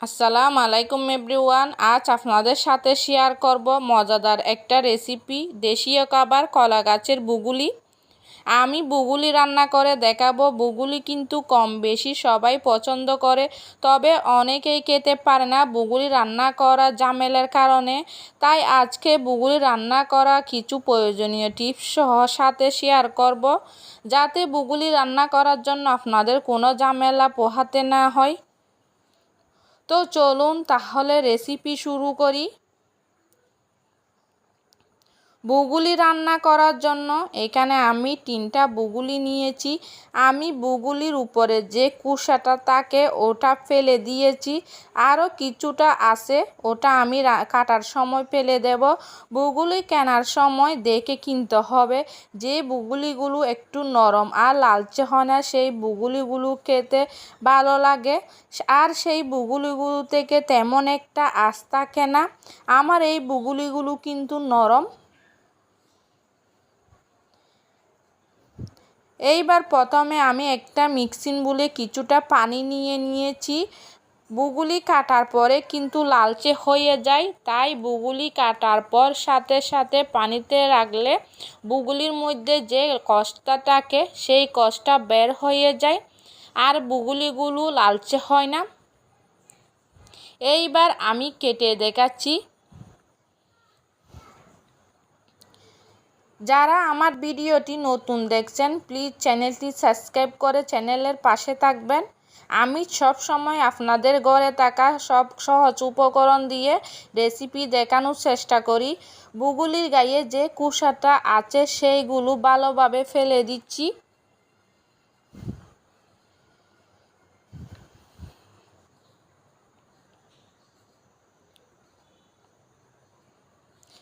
আসসালামু আলাইকুম এভরিওয়ান। আজ আপনাদের সাথে শেয়ার করব মজাদার একটা রেসিপি, দেশীয় খাবার কলা গাছের বুগুলি। আমি বুগুলি রান্না করে দেখাবো। বুগুলি কিন্তু কম বেশি সবাই পছন্দ করে, তবে অনেকেই খেতে পারে না বুগুলি রান্না করা ঝামেলার কারণে। তাই আজকে বুগুলি রান্না করা কিছু প্রয়োজনীয় টিপস সহ সাথে শেয়ার করব, যাতে বুগুলি রান্না করার জন্য আপনাদের কোনো ঝামেলা পোহাতে না হয়। তো চলুন তাহলে রেসিপি শুরু করি। বুগুলি রান্না করার জন্য এখানে আমি 3টা বুগুলি নিয়েছি। আমি বুগুলির উপরে যে কুসাটা থাকে ওটা ফেলে দিয়েছি, আরও কিছুটা আছে, ওটা আমি কাটার সময় ফেলে দেব। বুগুলি কেনার সময় দেখে কিনতে হবে। যে বুগুলিগুলো একটু নরম আর লালচে হয় না, সেই বুগুলিগুলো খেতে ভালো লাগে। আর সেই বুগুলিগুলো থেকে তেমন একটা আঁশ থাকে না। আমার এই বুগুলিগুলো কিন্তু নরম। এইবার প্রথমে আমি একটা মিক্সিং বলে কিছুটা পানি নিয়েছি। বুগুলি কাটার পরে কিন্তু লালচে হয়ে যায়, তাই বুগুলি কাটার পর সাথে সাথে পানিতে রাখলে বুগুলির মধ্যে যে কষটা থাকে সেই কষটা বের হয়ে যায় আর বুগুলিগুলো লালচে হয় না। এইবার আমি কেটে দেখাচ্ছি। যারা আমার ভিডিওটি নতুন দেখছেন, প্লিজ চ্যানেলটি সাবস্ক্রাইব করে চ্যানেলের পাশে থাকবেন। আমি সব সময় আপনাদের ঘরে থাকা সব সহজ উপকরণ দিয়ে রেসিপি দেখানোর চেষ্টা করি। বুগুলির গায়ে যে কুসাটা আছে সেইগুলো ভালোভাবে ফেলে দিচ্ছি।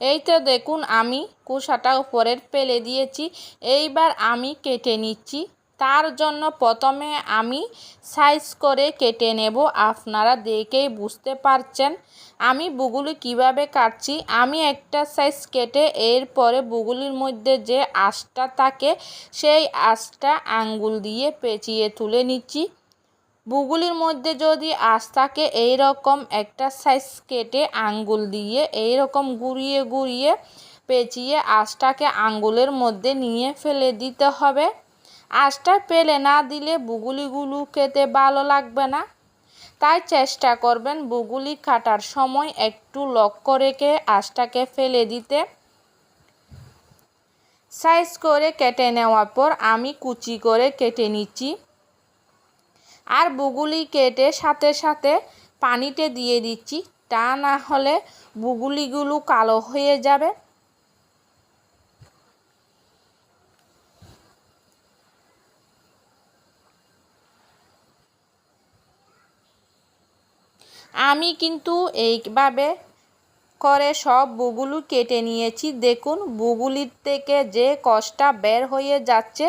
এই তো দেখুন, আমি কুসাটা উপরের ফেলে দিয়েছি। এইবার আমি কেটে নিচ্ছি। তার জন্য প্রথমে আমি সাইজ করে কেটে নেব। আপনারা দেখেই বুঝতে পারছেন আমি বুগুলি কিভাবে কাটছি। আমি একটা সাইজ কেটে এরপরে বুগুলির মধ্যে যে আঁশটা থাকে সেই আঁশটা আঙ্গুল দিয়ে পেঁচিয়ে তুলে নিচ্ছি। বুগুলির মধ্যে যদি আঁশ থাকে এইরকম একটা সাইজ কেটে আঙ্গুল দিয়ে এইরকম ঘুরিয়ে ঘুরিয়ে পেঁচিয়ে আঁশটাকে আঙ্গুলের মধ্যে নিয়ে ফেলে দিতে হবে। আঁশটা ফেলে না দিলে বুগুলিগুলো খেতে ভালো লাগবে না। তাই চেষ্টা করবেন বুগুলি কাটার সময় একটু লক্ষ্য রেখে আঁশটাকে ফেলে দিতে। সাইজ করে কেটে নেওয়ার পর আমি কুচি করে কেটে নিচ্ছি। আর বুগুলি কেটে সাথে সাথে পানিতে দিয়ে দিচ্ছি, তা না হলে বুগুলিগুলো কালো হয়ে যাবে। আমি কিন্তু এইভাবে করে সব বুগুলি কেটে নিয়েছি। দেখুন বুগুলির থেকে যে কষটা বের হয়ে যাচ্ছে।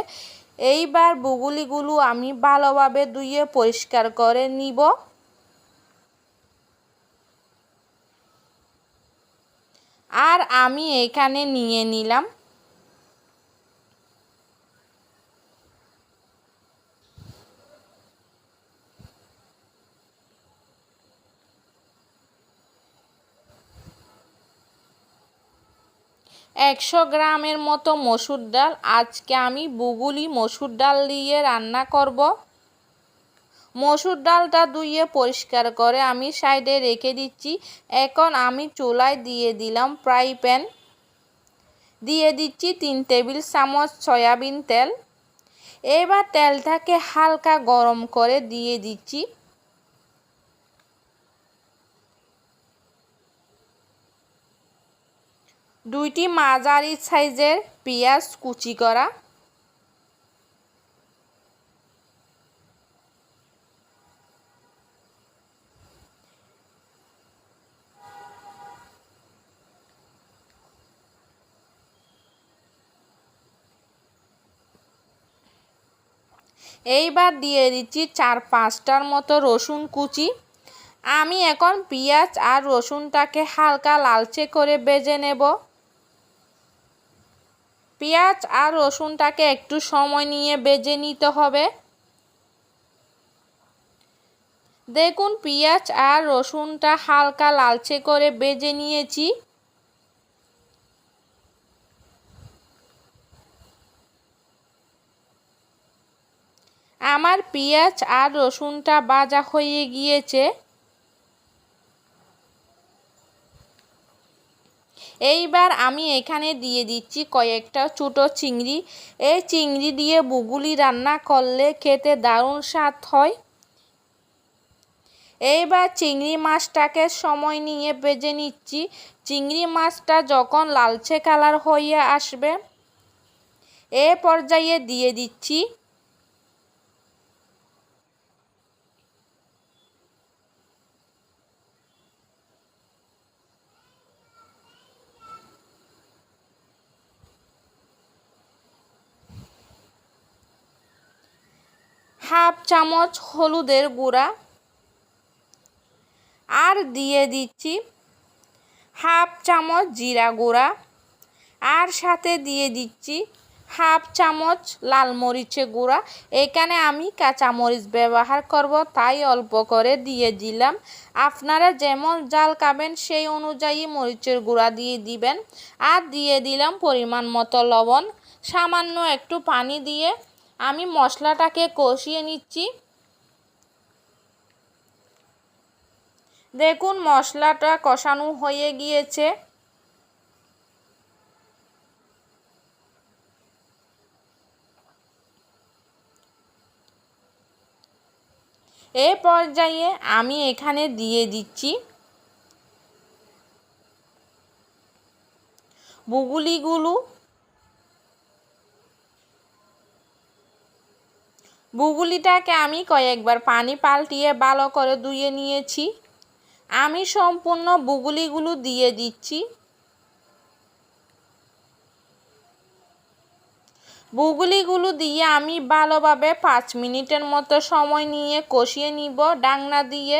এইবার বুগুলিগুলো আমি ভালোভাবে ধুয়ে পরিষ্কার করে নিব। আর আমি এখানে নিয়ে নিলাম 100 গ্রামের মতো মসুর ডাল। আজকে আমি বুগুলি মসুর ডাল দিয়ে রান্না করব। মসুর ডালটা ধুয়ে পরিষ্কার করে আমি সাইডে রেখে দিচ্ছি। এখন আমি চুলায় দিয়ে দিলাম ফ্রাই প্যান, দিয়ে দিচ্ছি 3 টেবিল চামচ সয়াবিন তেল। এবার তেলটাকে হালকা গরম করে দিয়ে দিচ্ছি 2টি মাঝারি সাইজের পেঁয়াজ কুচি করা। এইবার দিয়ে দিচ্ছি 4-5টার মতো রসুন কুচি। আমি এখন পেঁয়াজ আর রসুনটাকে হালকা লালচে করে ভেজে নেব। পেঁয়াজ আর রসুনটাকে একটু সময় নিয়ে ভেজে নিতে হবে। দেখুন পেঁয়াজ আর রসুনটা হালকা লালচে করে ভেজে নিয়েছি। আমার পেঁয়াজ আর রসুনটা ভাজা হয়ে গিয়েছে। এইবার আমি এখানে দিয়ে দিচ্ছি কয়েকটা ছোটো চিংড়ি। এই চিংড়ি দিয়ে বুগুলি রান্না করলে খেতে দারুণ স্বাদ হয়। এইবার চিংড়ি মাছটাকে সময় নিয়ে ভেজে নিচ্ছি। চিংড়ি মাছটা যখন লালচে কালার হয়ে আসবে এ পর্যায়ে দিয়ে দিচ্ছি হাফ চামচ হলুদের গুঁড়া আর দিয়ে দিচ্ছি হাফ চামচ জিরা গুঁড়া আর সাথে দিয়ে দিচ্ছি হাফ চামচ লাল মরিচের গুঁড়া। এখানে আমি কাঁচা মরিচ ব্যবহার করব তাই অল্প করে দিয়ে দিলাম। আপনারা যেমন ঝাল খাবেন সেই অনুযায়ী মরিচের গুঁড়া দিয়ে দিবেন। আর দিয়ে দিলাম পরিমাণ মতো লবণ। সামান্য একটু পানি দিয়ে আমি মশলাটাকে কষিয়ে নিচ্ছি। দেখুন মশলাটা কষানো হয়ে গিয়েছে। এই পর্যায়ে আমি এখানে দিয়ে দিচ্ছি বুগুলিটাকে আমি কয়েকবার পানি পাল্টিয়ে ভালো করে ধুয়ে নিয়েছি। আমি সম্পূর্ণ বুগুলিগুলো দিয়ে দিচ্ছি। বুগুলিগুলো দিয়ে আমি ভালোভাবে 5 মিনিটের মতো সময় নিয়ে কষিয়ে নিব ঢাকনা দিয়ে।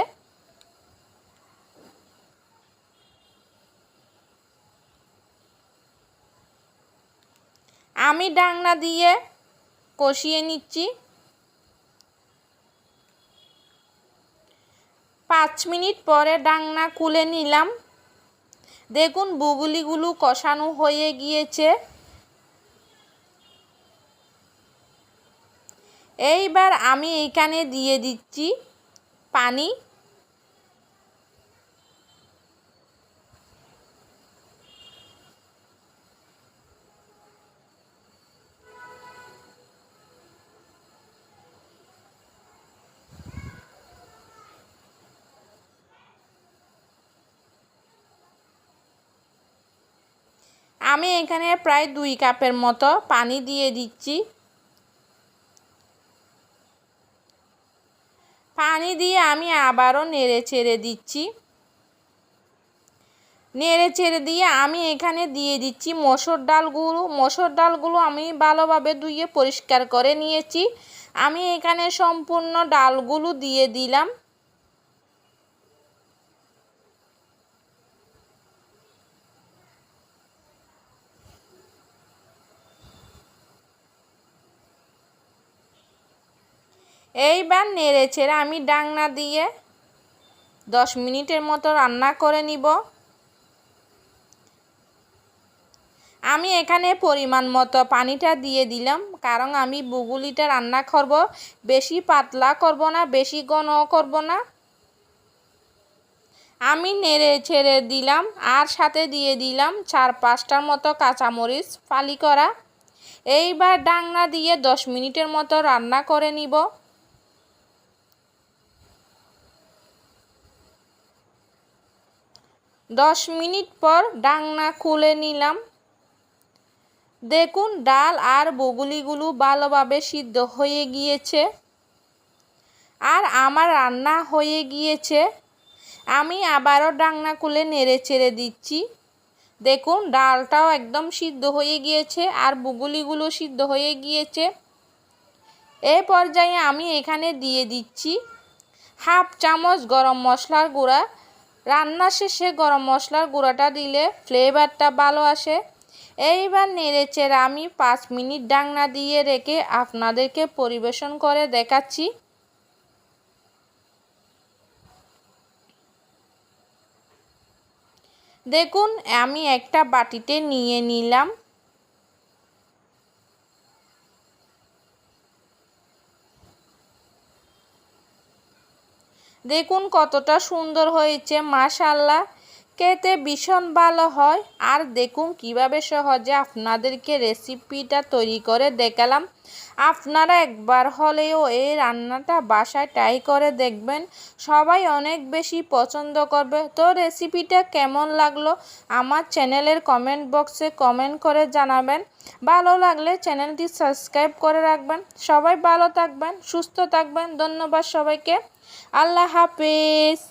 আমি ঢাকনা দিয়ে কষিয়ে নিচ্ছি। 5 মিনিট পরে ঢাকনা খুলে নিলাম। দেখুন বুগুলিগুলো কষানো হয়ে গিয়েছে। এইবার আমি এখানে দিয়ে দিচ্ছি পানি। আমি এখানে প্রায় 2 কাপের মতো পানি দিয়ে দিচ্ছি। পানি দিয়ে আমি আবারও নেড়ে চেড়ে দিচ্ছি। নেড়ে চেড়ে দিয়ে আমি এখানে দিয়ে দিচ্ছি মসুর ডালগুলো। মসুর ডালগুলো আমি ভালোভাবে ধুয়ে পরিষ্কার করে নিয়েছি। আমি এখানে সম্পূর্ণ ডালগুলো দিয়ে দিলাম। এইবার নেড়ে চেড়ে আমি ঢাকনা দিয়ে 10 মিনিটের মতো রান্না করে নিব। আমি এখানে পরিমাণ মতো পানিটা দিয়ে দিলাম, কারণ আমি বুগুলিটা রান্না করব। বেশি পাতলা করব না, বেশি ঘন করব না। আমি নেড়ে ছেড়ে দিলাম আর সাথে দিয়ে দিলাম 4-5টার মতো কাঁচামরিচ ফালি করা। এইবার ঢাকনা দিয়ে 10 মিনিটের মতো রান্না করে নিব। 10 মিনিট পর ঢাকনা খুলে নিলাম। দেখুন ডাল আর বুগুলিগুলো ভালোভাবে সিদ্ধ হয়ে গিয়েছে আর আমার রান্না হয়ে গিয়েছে। আমি আবারও ঢাকনা খুলে নেড়ে চেড়ে দিচ্ছি। দেখুন ডালটাও একদম সিদ্ধ হয়ে গিয়েছে আর বুগুলিগুলো সিদ্ধ হয়ে গিয়েছে। এই পর্যায়ে আমি এখানে দিয়ে দিচ্ছি হাফ চামচ গরম মশলার গুঁড়া। রান্না শেষে গরম মশলার গুঁড়াটা দিলে ফ্লেভারটা ভালো আসে। এইবার নেড়ে চেড়ে আমি 5 মিনিট ঢাকনা দিয়ে রেখে আপনাদেরকে পরিবেশন করে দেখাচ্ছি। দেখুন আমি একটা বাটিতে নিয়ে নিলাম। দেখুন কতটা সুন্দর হয়েছে, মাশাআল্লাহ। খেতে ভীষণ ভালো হয়। আর দেখুন কিভাবে সহজে আপনাদেরকে রেসিপিটা তৈরি করে দেখালাম। আপনারা একবার হলেও এই রান্নাটা বাসায় ট্রাই করে দেখবেন, সবাই অনেক বেশি পছন্দ করবে। তো রেসিপিটা কেমন লাগলো আমার চ্যানেলের কমেন্ট বক্সে কমেন্ট করে জানাবেন। ভালো লাগলে চ্যানেলটি সাবস্ক্রাইব করে রাখবেন। সবাই ভালো থাকবেন, সুস্থ থাকবেন। ধন্যবাদ সবাইকে। আল্লাহ হাফেজ।